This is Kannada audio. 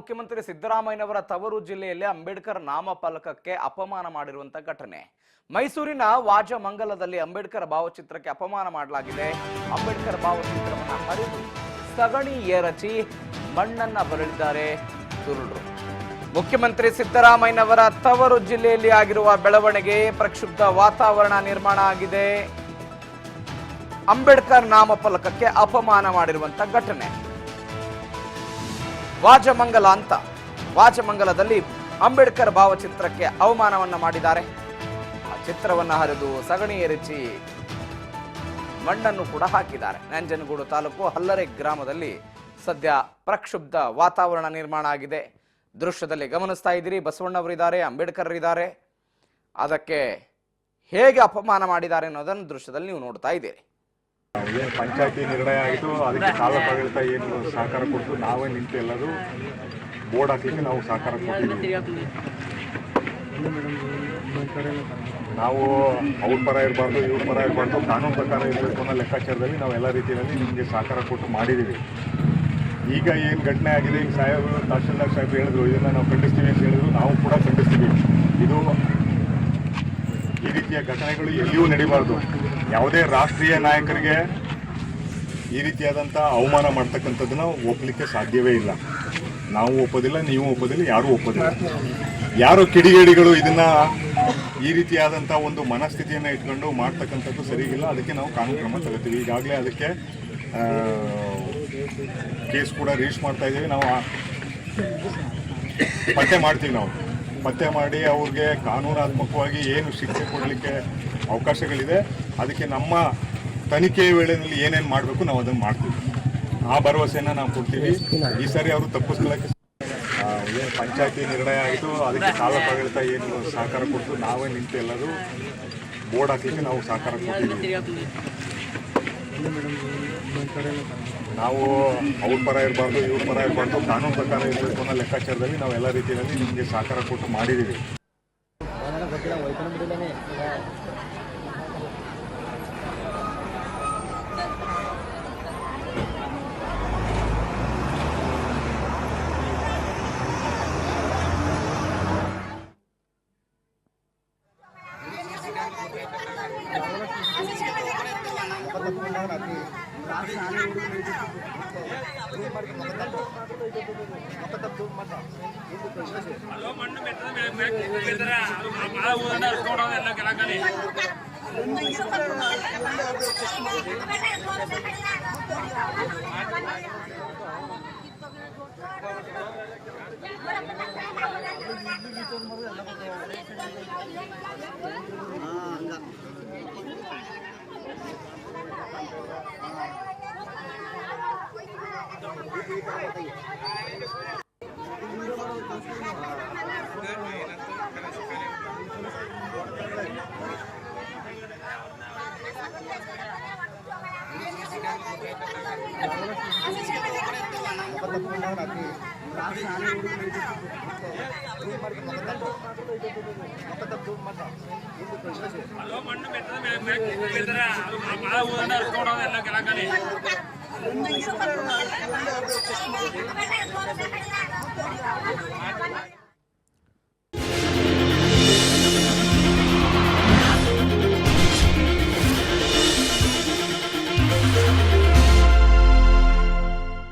ಮುಖ್ಯಮಂತ್ರಿ ಸಿದ್ದರಾಮಯ್ಯನವರ ತವರು ಜಿಲ್ಲೆಯಲ್ಲಿ ಅಂಬೇಡ್ಕರ್ ನಾಮಫಲಕಕ್ಕೆ ಅಪಮಾನ ಮಾಡಿರುವಂತ ಘಟನೆ. ಮೈಸೂರಿನ ವಾಜಮಂಗಲದಲ್ಲಿ ಅಂಬೇಡ್ಕರ್ ಭಾವಚಿತ್ರಕ್ಕೆ ಅಪಮಾನ ಮಾಡಲಾಗಿದೆ. ಅಂಬೇಡ್ಕರ್ ಭಾವಚಿತ್ರವನ್ನು ಹರಿದು ಸಗಣಿ ಎರಚಿ ಮಣ್ಣನ್ನ ಬರಳಿದ್ದಾರೆ ದುರುಳರು. ಮುಖ್ಯಮಂತ್ರಿ ಸಿದ್ದರಾಮಯ್ಯನವರ ತವರು ಜಿಲ್ಲೆಯಲ್ಲಿ ಆಗಿರುವ ಬೆಳವಣಿಗೆ ಪ್ರಕ್ಷುಬ್ಧ ವಾತಾವರಣ ನಿರ್ಮಾಣ ಆಗಿದೆ. ಅಂಬೇಡ್ಕರ್ ನಾಮಫಲಕಕ್ಕೆ ಅಪಮಾನ ಮಾಡಿರುವಂತ ಘಟನೆ. ವಾಜಮಂಗಲ ಅಂತ ವಾಜಮಂಗಲದಲ್ಲಿ ಅಂಬೇಡ್ಕರ್ ಭಾವಚಿತ್ರಕ್ಕೆ ಅವಮಾನವನ್ನ ಮಾಡಿದ್ದಾರೆ. ಆ ಚಿತ್ರವನ್ನ ಹರಿದು ಸಗಣಿ ಎರಚಿ ಮಣ್ಣನ್ನು ಕೂಡ ಹಾಕಿದ್ದಾರೆ. ನಂಜನಗೂಡು ತಾಲೂಕು ಹಲ್ಲರೆ ಗ್ರಾಮದಲ್ಲಿ ಸದ್ಯ ಪ್ರಕ್ಷುಬ್ಧ ವಾತಾವರಣ ನಿರ್ಮಾಣ ಆಗಿದೆ. ದೃಶ್ಯದಲ್ಲಿ ಗಮನಿಸ್ತಾ ಇದ್ದೀರಿ, ಬಸವಣ್ಣವರಿದ್ದಾರೆ, ಅಂಬೇಡ್ಕರ್ ಇದ್ದಾರೆ. ಅದಕ್ಕೆ ಹೇಗೆ ಅಪಮಾನ ಮಾಡಿದ್ದಾರೆ ಅನ್ನೋದನ್ನು ದೃಶ್ಯದಲ್ಲಿ ನೀವು ನೋಡ್ತಾ ಇದ್ದೀರಿ. ಏನು ಪಂಚಾಯತಿ ನಿರ್ಣಯ ಆಯಿತು, ಅದಕ್ಕೆ ಕಾಲಪಾಡಳಿತ ಏನು ಸಹಕಾರ ಕೊಟ್ಟು ನಾವೇ ನಿಂತು ಎಲ್ಲರೂ ಬೋರ್ಡ್ ಹಾಕಲಿಕ್ಕೆ ನಾವು ಸಹಕಾರ ಕೊಟ್ಟಿದ್ದೀವಿ. ನಾವು ಅವ್ರ ಪರ ಇರಬಾರ್ದು, ಇವ್ರ ಪರ ಇರಬಾರ್ದು, ಕಾನೂನು ಪ್ರಕಾರ ಇರಬೇಕು ಅನ್ನೋ ಲೆಕ್ಕಾಚಾರದಲ್ಲಿ ನಾವು ಎಲ್ಲ ರೀತಿಯಲ್ಲಿ ನಿಮಗೆ ಸಹಕಾರ ಕೊಟ್ಟು ಮಾಡಿದ್ದೀವಿ. ಈಗ ಏನು ಘಟನೆ ಆಗಿದೆ, ಈಗ ಸಾಹೇಬರು ತಹಶೀಲ್ದಾರ್ ಸಾಹೇಬರು ಹೇಳಿದ್ರು, ಇದನ್ನು ನಾವು ಖಂಡಿಸ್ತೀವಿ ಅಂತ ಹೇಳಿದ್ರು. ನಾವು ಕೂಡ ಖಂಡಿಸ್ತೀವಿ. ಇದು ಈ ರೀತಿಯ ಘಟನೆಗಳು ಎಲ್ಲಿಯೂ ನಡೀಬಾರ್ದು. ಯಾವುದೇ ರಾಷ್ಟ್ರೀಯ ನಾಯಕರಿಗೆ ಈ ರೀತಿಯಾದಂಥ ಅವಮಾನ ಮಾಡ್ತಕ್ಕಂಥದ್ದನ್ನ ಒಪ್ಪಲಿಕ್ಕೆ ಸಾಧ್ಯವೇ ಇಲ್ಲ. ನಾವು ಒಪ್ಪೋದಿಲ್ಲ, ನೀವು ಒಪ್ಪೋದಿಲ್ಲ, ಯಾರೂ ಒಪ್ಪೋದಿಲ್ಲ. ಯಾರು ಕಿಡಿಗೇಡಿಗಳು ಇದನ್ನು ಈ ರೀತಿಯಾದಂಥ ಒಂದು ಮನಸ್ಥಿತಿಯನ್ನು ಇಟ್ಕೊಂಡು ಮಾಡ್ತಕ್ಕಂಥದ್ದು ಸರಿಯಿಲ್ಲ. ಅದಕ್ಕೆ ನಾವು ಕಾನೂನು ಕ್ರಮ ತಗೋತೀವಿ. ಈಗಾಗಲೇ ಅದಕ್ಕೆ ಕೇಸ್ ಕೂಡ ರಿಜಿಸ್ಟರ್ ಮಾಡ್ತಾ ಇದ್ದೀವಿ. ನಾವು ಪತ್ತೆ ಮಾಡ್ತೀವಿ. ನಾವು ಪತ್ತೆ ಮಾಡಿ ಅವ್ರಿಗೆ ಕಾನೂನಾತ್ಮಕವಾಗಿ ಏನು ಶಿಕ್ಷೆ ಕೊಡಲಿಕ್ಕೆ ಅವಕಾಶಗಳಿದೆ, ಅದಕ್ಕೆ ನಮ್ಮ ತನಿಖೆಯ ವೇಳೆಯಲ್ಲಿ ಏನೇನು ಮಾಡಬೇಕು ನಾವು ಅದನ್ನು ಮಾಡ್ತೀವಿ. ಆ ಭರವಸೆಯನ್ನು ನಾವು ಕೊಡ್ತೀವಿ. ಈ ಸಾರಿ ಅವರು ತಪ್ಪಿಸ್ಕೊಳ್ಳೋಕ್ಕೆ ಏನು ಪಂಚಾಯತಿ ನಿರ್ಣಯ ಆಯಿತು, ಅದಕ್ಕೆ ಕಾಲಪಾಡಳಿತ ಏನು ಸಹಕಾರ ಕೊಟ್ಟು ನಾವೇ ನಿಂತು ಎಲ್ಲರೂ ಬೋರ್ಡ್ ಹಾಕಲಿಕ್ಕೆ ನಾವು ಸಹಕಾರ ಕೊಡ್ತೀವಿ. ನಾವು ಅವ್ರ ಪರ ಇರಬಾರ್ದು, ಇವ್ರ ಪರ ಇರಬಾರ್ದು, ಕಾನೂನು ಪ್ರಕಾರ ಇರಬೇಕು ಅನ್ನೋ ಲೆಕ್ಕಾಚಾರದಲ್ಲಿ ನಾವು ಎಲ್ಲ ರೀತಿಯಲ್ಲಿ ನಿಮಗೆ ಸಹಕಾರ ಕೊಟ್ಟು ಮಾಡಿದ್ದೀವಿ. ಮಣ್ಣು